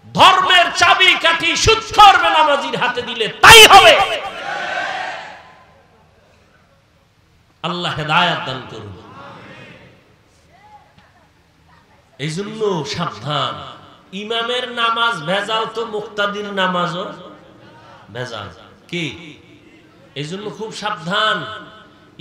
ধর্মের চাবি কাঠি সুদখোর বেনামাজির হাতে দিলে তাই হবে। আল্লাহ হেদায়েত দান করুন। এই জন্য সাবধান, ইমামের নামাজ ভেজাল তো মুক্তাদির নামাজও ভেজাল। কি? এই জন্য খুব সাবধান।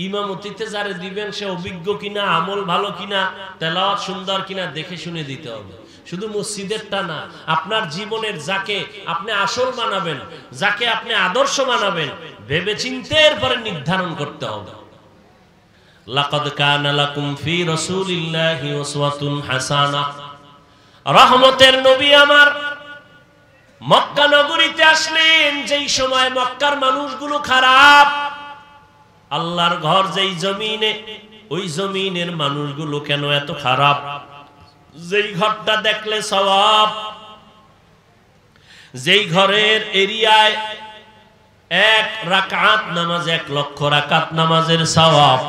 ইমামতিতে যারে দিবেন সে অভিজ্ঞ কিনা, আমল ভালো কিনা, তেলাওয়াত সুন্দর কিনা দেখে শুনে দিতে হবে। শুধু মসজিদেরটা না, আপনার জীবনের যাকে আপনি আসল মানাবেন, যাকে আপনি আদর্শ মানাবেন, ভেবে চিন্তে এরপরে নির্ধারণ করতে হবে। লাকাদ কানা লাকুম ফি রাসূলিল্লাহি উসওয়াতুন হাসানাহ। রহমতের নবী আমার মক্কা নগরীতে আসলেন যেই সময় মক্কার মানুষগুলো খারাপ, আল্লাহর ঘর যেই জমিনে, ওই জমিনের মানুষগুলো কেন এত খারাপ? যেই ঘরটা দেখলে সওয়াব, যেই ঘরের এরিয়ায় 1 রাকাত নামাজ 1 লক্ষ রাকাত নামাজের সওয়াব,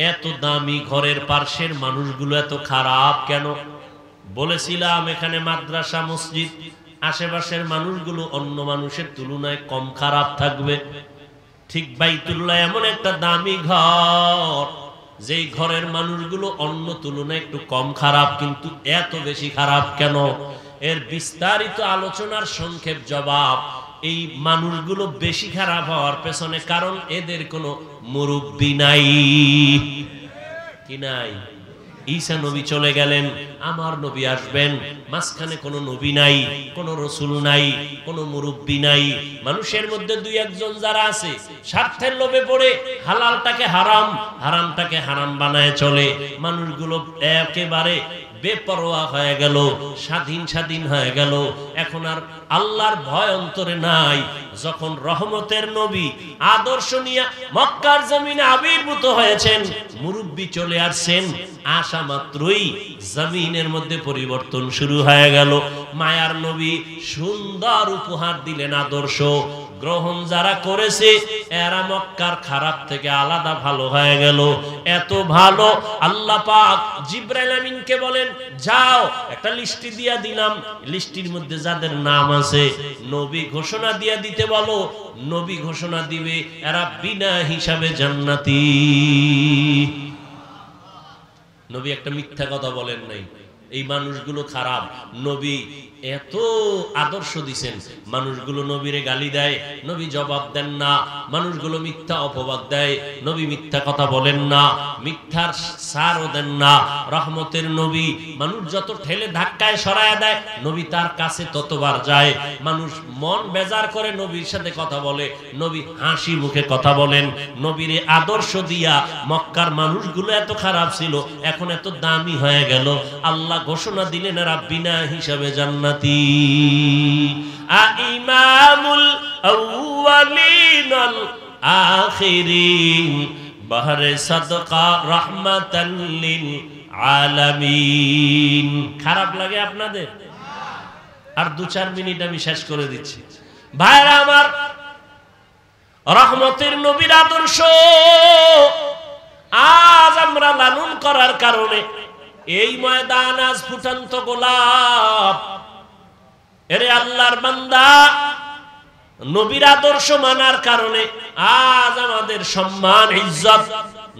এত দামি ঘরের পার্শ্বের মানুষগুলো এত খারাপ কেন? বলেছিলাম এখানে মাদ্রাসা মসজিদ, আশেপাশের মানুষগুলো অন্য মানুষের তুলনায় কম খারাপ থাকবে। ঠিক বাইতুল্লাহ এমন একটা দামি ঘর, যেই ঘরের মানুষগুলো অন্য তুলনায় একটু কম খারাপ, কিন্তু এত বেশি খারাপ কেন? এর বিস্তারিত আলোচনার সংক্ষেপ জবাব, এই মানুষগুলো বেশি খারাপ হওয়ার পেছনে কারণ এদের কোনো মুরব্বি নাই। কি নাই? ঈসা নবী চলে গেলেন, আমার নবী আসবেন, মাঝখানে কোনো নবী নাই, কোনো রসুল নাই, কোনো মুরব্বি নাই। মানুষের মধ্যে 2-1 জন যারা আছে স্বার্থের লোভে পড়ে হালালটাকে হারাম, হারামটাকে হারাম বানায় চলে। মানুষগুলো একেবারে বেপরোয়া হয়ে গেল, স্বাধীন হয়ে গেল। এখন আর আল্লাহর ভয় অন্তরে নাই। যখন রহমতের নবী আদর্শ নিয়ে মক্কার জমিনে আবির্ভূত হয়েছেন, মুরব্বি চলে আসছেন, আসা মাত্রই জমিনের মধ্যে পরিবর্তন শুরু হয়ে গেল। মায়ার নবী সুন্দর উপহার দিলেন আদর্শ, গ্রহণ যারা করেছে এরা মক্কার খারাপ থেকে আলাদা ভালো হয়ে গেল। এত ভালো আল্লাহ পাক জিবরাইল আমিনকে বলেন, যাও একটা লিস্টি দিয়া দিলাম, লিস্টির মধ্যে যাদের নাম আছে নবী ঘোষণা দিয়া দিতে বলো। নবী ঘোষণা দিবে, এরা বিনা হিসাবে জান্নাতি। নবী একটা মিথ্যা কথা বলেন নাই, এই মানুষগুলো খারাপ। নবী এত আদর্শ দিছেন, মানুষগুলো নবীরে গালি দেয়, নবী জবাব দেন না। মানুষগুলো মিথ্যা অপবাদ দেয়, নবী মিথ্যা কথা বলেন না, মিথ্যার সারও দেন না। রহমতের নবী মানুষ যত ঠেলে ধাক্কায় সরায়া দেয়, নবী তার কাছে ততবার যায়। মানুষ মন বেজার করে নবীর সাথে কথা বলে, নবী হাসি মুখে কথা বলেন। নবীরে আদর্শ দিয়া মক্কার মানুষগুলো এত খারাপ ছিল, এখন এত দামি হয়ে গেল। আল্লাহ ঘোষণা দিলেন, এরা বিনা হিসাবে জান্নাতি। ইমামুল আউয়ালিন আল আখিরিন বাহরে সাদকা রাহমাতাল লিল আলামিন। খারাপ লাগে আপনাদের? আর 2-4 মিনিট আমি শেষ করে দিচ্ছি। ভাইরা আমার, রহমতের নবীর আদর্শ আজ আমরা লালন করার কারণে এই ময়দান আজ ফুটন্ত গোলাপ। এরে আল্লাহর বান্দা, নবীর আদর্শ মানার কারণে আজ আমাদের সম্মান ইজ্জত।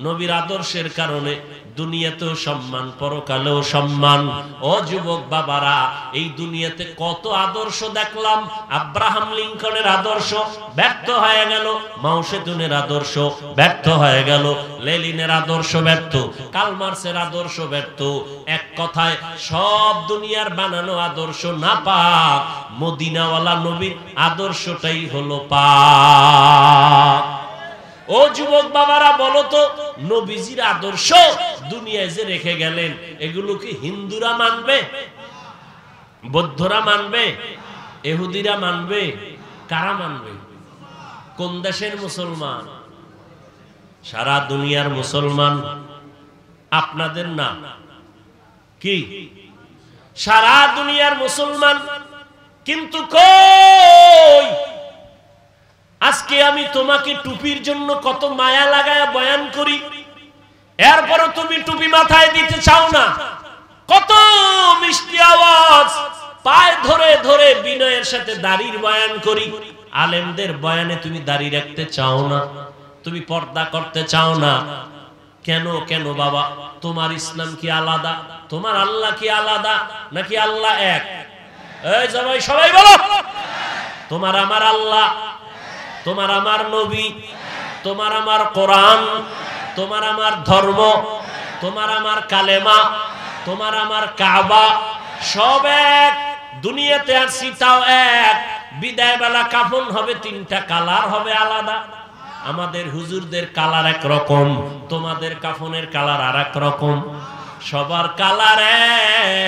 নবীর আদর্শের কারণে দুনিয়াতেও সম্মান, পরকালেও সম্মান। ও যুবক বাবারা, এই দুনিয়াতে কত আদর্শ দেখলাম। আব্রাহাম লিঙ্কনের আদর্শ ব্যর্থ হয়ে গেল, মাও সেতুনের আদর্শ ব্যর্থ হয়ে গেল, লেনিনের আদর্শ ব্যর্থ, কার্ল মার্ক্সের আদর্শ ব্যর্থ। এক কথায় সব দুনিয়ার বানানো আদর্শ নাপাক, মদিনাওয়ালা নবীর আদর্শটাই হলো পাক। ও যুবক বাবারা, বলো তো, নবীজির আদর্শ দুনিয়ায় যে রেখে গেলেন, এগুলো কি হিন্দুরা মানবে? বৌদ্ধরা মানবে? ইহুদিরা মানবে? কারা মানবে? কোন দেশের মুসলমান? সারা দুনিয়ার মুসলমান আপনাদের না কি সারা দুনিয়ার মুসলমান, কিন্তু কই আজকে আমি তোমাকে টুপির জন্য কত মায়া লাগায়া বয়ান করি, এরপরও তুমি টুপি মাথায় দিতে চাও না। কত মিষ্টি আওয়াজ পায়ে ধরে ধরে বিনয়ের সাথে দাড়ির বয়ান করি, আলেমদের বয়ানে তুমি দাড়ি রাখতে চাও না, তুমি পর্দা করতে চাও না। কেন কেন বাবা? তোমার ইসলাম কি আলাদা? তোমার আল্লাহ কি আলাদা? নাকি আল্লাহ এক? এই সবাই সবাই বলো, তোমার আমার আল্লাহ, তোমার আমার নবী, তোমার আমার কোরআন, তোমার আমার ধর্ম, তোমার আমার কালেমা, তোমার আমার কাবা, সব এক। দুনিয়াতে আসছি তাও এক। বিদায় বেলা কাফন হবে তিনটা, কালার হবে আলাদা। আমাদের হুজুরদের কালার এক রকম, তোমাদের কাফনের কালার আর এক রকম, সবার কালার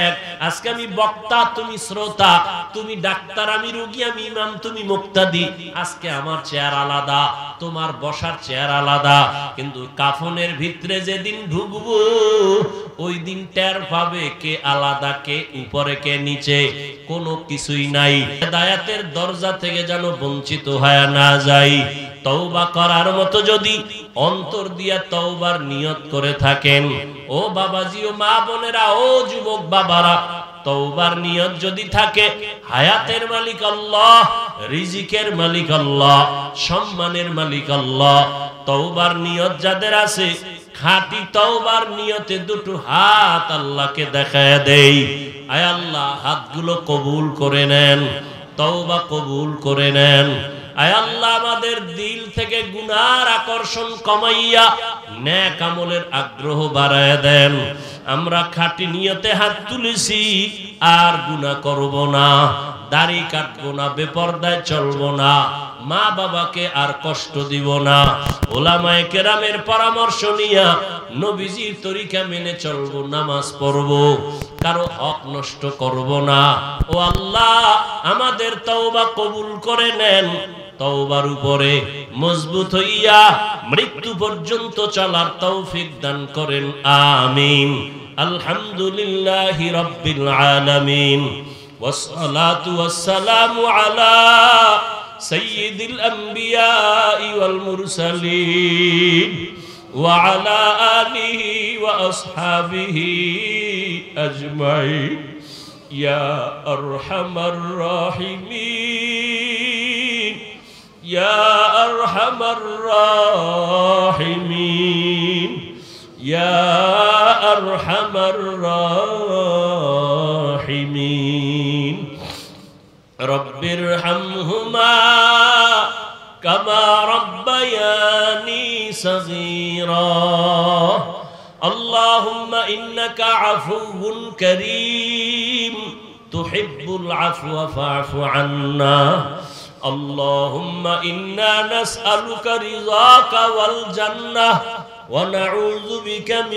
এক। আজকে আমি বক্তা, তুমি শ্রোতা, তুমি ডাক্তার, আমি রোগী, আমি ইমাম, তুমি মুক্তাদি। আজকে আমার চেয়ার আলাদা, তোমার বসার চেয়ার আলাদা, কিন্তু কাফনের ভিতরে যেদিন ঢুকবো ওই দিন টের পাবে কে আলাদা, কে উপরে কে নিচে, কোনো কিছুই নাই। হেদায়েতের দরজা থেকে যেন বঞ্চিত হয়ে না যাই। তওবা করার মতো যদি অন্তর দিয়া তওবার নিয়ত করে থাকেন, ও বাবাজি, ও মা বোনেরা, ও যুবক বাবারা, তওবার নিয়ত যদি থাকে, হায়াতের মালিক আল্লাহ, রিজিকের মালিক আল্লাহ, সম্মানের মালিক আল্লাহ। তওবার নিয়ত যাদের আছে, খাঁটি তওবার নিয়তে দুটো হাত আল্লাহকে দেখায় দেই। আয় আল্লাহ, হাতগুলো কবুল করে নেন, তওবা কবুল করে নেন। আয় আল্লাহ, আমাদের দিল থেকে গুনার আকর্ষণ কমাইয়া নেক আমলের আগ্রহ বাড়ায় দেন। আমরা খাঁটি নিয়তে হাত তুলেছি, আর গুনাহ করব না, দাড়ি কাটবো না, বেপরদায় চলবো না, মা বাবাকে আর কষ্ট দিব না, ওলামায়ে কেরামের পরামর্শ নিয়া নবীজির তরিকা মেনে চলবো, নামাজ পড়বো, কারো হক নষ্ট করব না। ও আল্লাহ, আমাদের তওবা কবুল করে নেন। তওবার উপরে মজবুত হইয়া মৃত্যু পর্যন্ত চলার তৌফিক দান করেন, আমিন। আলহামদুলিল্লাহি রাব্বিল আলামিন, ওয়াসসালাতু ওয়াসসালামু আলা সাইয়্যিদিল আমবিয়াই ওয়াল মুরসালিন ওয়া আলা আলিহি ওয়া আসহাবিহি আজমাইন ইয়া আরহামার রাহিমিন, ইয়া আরহামার রাহিমিন, ইয়া আরহামার রাহিমিন। রব্বির হামহুমা কামা রব্বায়ানি সগীরা। আল্লাহুম্মা ইন্নাকা আফুউন কারীম তুহিব্বুল আফওয়া ফা'ফু আন্না। আল্লাহুম্মা ইন্না নাসআলুকা রিযাকা ওয়াল জান্নাহ ওয়া নাউযু বিকা